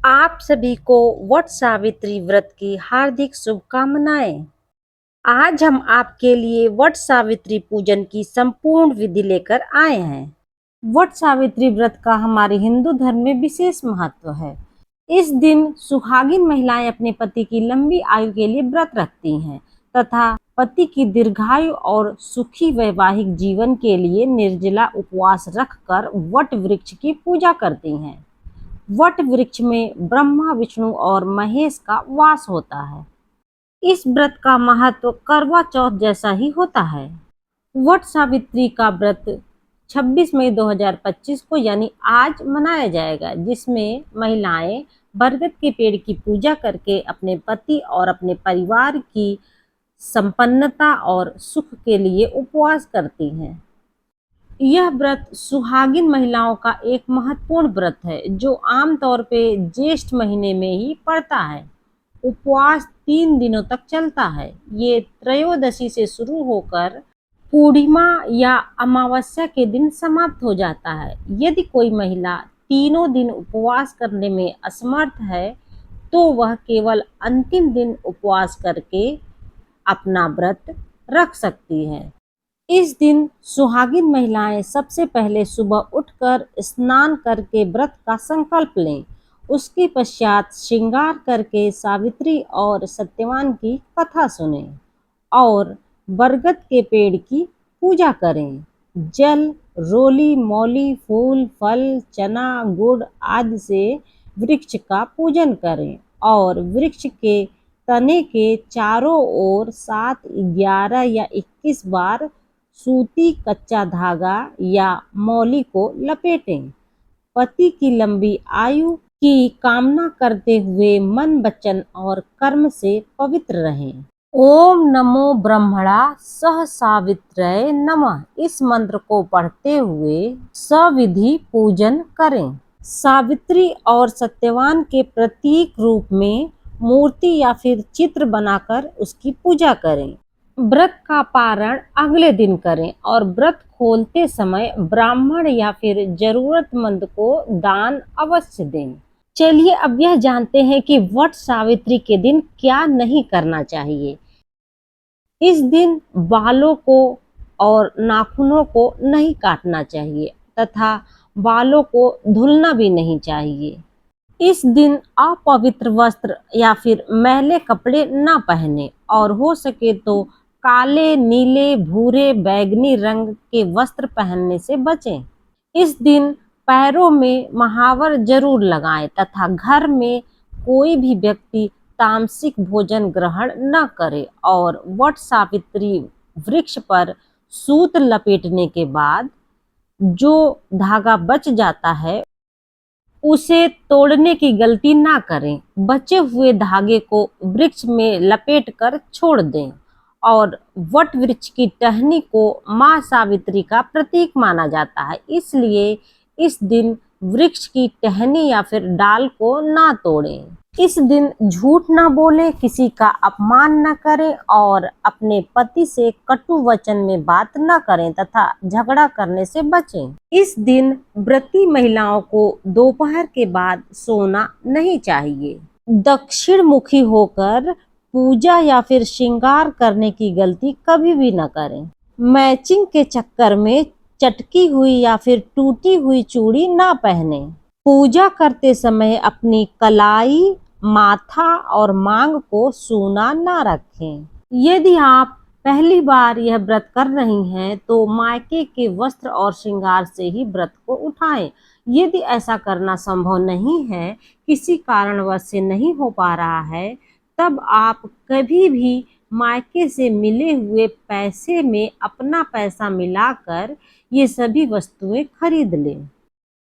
आप सभी को वट सावित्री व्रत की हार्दिक शुभकामनाएं। आज हम आपके लिए वट सावित्री पूजन की संपूर्ण विधि लेकर आए हैं। वट सावित्री व्रत का हमारे हिंदू धर्म में विशेष महत्व है। इस दिन सुहागिन महिलाएं अपने पति की लंबी आयु के लिए व्रत रखती हैं तथा पति की दीर्घायु और सुखी वैवाहिक जीवन के लिए निर्जला उपवास रखकर वट वृक्ष की पूजा करती हैं। वट वृक्ष में ब्रह्मा, विष्णु और महेश का वास होता है। इस व्रत का महत्व करवा चौथ जैसा ही होता है। वट सावित्री का व्रत 26 मई 2025 को यानी आज मनाया जाएगा, जिसमें महिलाएं बरगद के पेड़ की पूजा करके अपने पति और अपने परिवार की संपन्नता और सुख के लिए उपवास करती हैं। यह व्रत सुहागिन महिलाओं का एक महत्वपूर्ण व्रत है जो आमतौर पे ज्येष्ठ महीने में ही पड़ता है। उपवास 3 दिनों तक चलता है। ये त्रयोदशी से शुरू होकर पूर्णिमा या अमावस्या के दिन समाप्त हो जाता है। यदि कोई महिला तीनों दिन उपवास करने में असमर्थ है तो वह केवल अंतिम दिन उपवास करके अपना व्रत रख सकती है। इस दिन सुहागिन महिलाएं सबसे पहले सुबह उठकर स्नान करके व्रत का संकल्प लें। उसके पश्चात श्रृंगार करके सावित्री और सत्यवान की कथा सुनें और बरगद के पेड़ की पूजा करें। जल, रोली, मौली, फूल, फल, चना, गुड़ आदि से वृक्ष का पूजन करें और वृक्ष के तने के चारों ओर 7, 11 या 21 बार सूती कच्चा धागा या मौली को लपेटें। पति की लंबी आयु की कामना करते हुए मन, वचन और कर्म से पवित्र रहें। ओम नमो ब्रह्मणा सह सावित्रय नमः इस मंत्र को पढ़ते हुए सविधि पूजन करें। सावित्री और सत्यवान के प्रतीक रूप में मूर्ति या फिर चित्र बनाकर उसकी पूजा करें। व्रत का पारण अगले दिन करें और व्रत खोलते समय ब्राह्मण या फिर जरूरतमंद को दान अवश्य दें। चलिए अब यह जानते हैं कि वट सावित्री के दिन क्या नहीं करना चाहिए। इस दिन बालों को और नाखूनों को नहीं काटना चाहिए तथा बालों को धुलना भी नहीं चाहिए। इस दिन अपवित्र वस्त्र या फिर मैले कपड़े ना पहने और हो सके तो काले, नीले, भूरे, बैंगनी रंग के वस्त्र पहनने से बचें। इस दिन पैरों में महावर जरूर लगाएं तथा घर में कोई भी व्यक्ति तामसिक भोजन ग्रहण न करे और वट सावित्री वृक्ष पर सूत लपेटने के बाद जो धागा बच जाता है उसे तोड़ने की गलती ना करें। बचे हुए धागे को वृक्ष में लपेटकर छोड़ दें और वट वृक्ष की टहनी को मां सावित्री का प्रतीक माना जाता है, इसलिए इस दिन वृक्ष की टहनी या फिर डाल को ना तोड़ें। इस दिन झूठ ना बोलें, किसी का अपमान न करें और अपने पति से कटु वचन में बात न करें तथा झगड़ा करने से बचें। इस दिन व्रती महिलाओं को दोपहर के बाद सोना नहीं चाहिए। दक्षिण मुखी होकर पूजा या फिर श्रृंगार करने की गलती कभी भी न करें। मैचिंग के चक्कर में चटकी हुई या फिर टूटी हुई चूड़ी ना पहने। पूजा करते समय अपनी कलाई, माथा और मांग को सूना ना रखें। यदि आप पहली बार यह व्रत कर रही हैं तो मायके के वस्त्र और श्रृंगार से ही व्रत को उठाएं। यदि ऐसा करना संभव नहीं है, किसी कारणवश से नहीं हो पा रहा है, तब आप कभी भी मायके से मिले हुए पैसे में अपना पैसा मिलाकर ये सभी वस्तुएं खरीद लें।